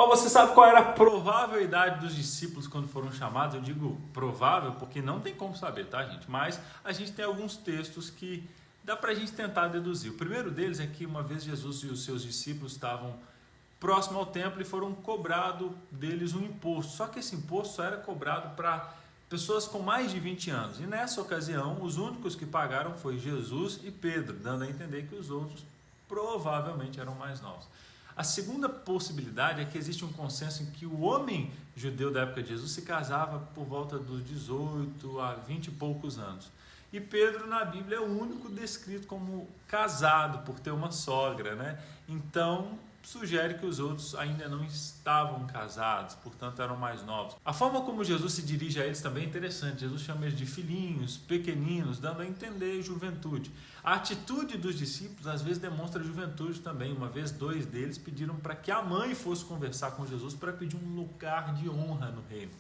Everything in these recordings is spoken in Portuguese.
Você sabe qual era a provável idade dos discípulos quando foram chamados? Eu digo provável porque não tem como saber, tá, gente? Mas a gente tem alguns textos que dá pra gente tentar deduzir. O primeiro deles é que uma vez Jesus e os seus discípulos estavam próximo ao templo e foram cobrado deles um imposto. Só que esse imposto só era cobrado para pessoas com mais de 20 anos. E nessa ocasião, os únicos que pagaram foi Jesus e Pedro, dando a entender que os outros provavelmente eram mais novos. A segunda possibilidade é que existe um consenso em que o homem judeu da época de Jesus se casava por volta dos 18 a 20 e poucos anos. E Pedro na Bíblia é o único descrito como casado por ter uma sogra, né? Então sugere que os outros ainda não estavam casados, portanto eram mais novos. A forma como Jesus se dirige a eles também é interessante. Jesus chama eles de filhinhos, pequeninos, dando a entender juventude. A atitude dos discípulos às vezes demonstra juventude também. Uma vez 2 deles pediram para que a mãe fosse conversar com Jesus para pedir um lugar de honra no reino.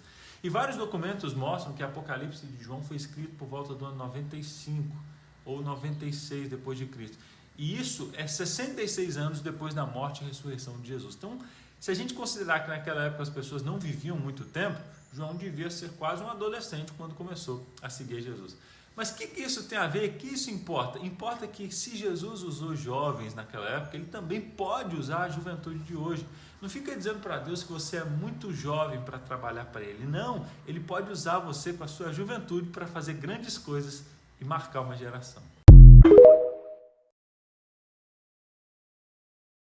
E vários documentos mostram que o Apocalipse de João foi escrito por volta do ano 95 ou 96 depois de Cristo. E isso é 66 anos depois da morte e ressurreição de Jesus. Então, se a gente considerar que naquela época as pessoas não viviam muito tempo, João devia ser quase um adolescente quando começou a seguir Jesus. Mas o que isso tem a ver? O que isso importa? Importa que se Jesus usou jovens naquela época, ele também pode usar a juventude de hoje. Não fica dizendo para Deus que você é muito jovem para trabalhar para Ele. Não, Ele pode usar você com a sua juventude para fazer grandes coisas e marcar uma geração.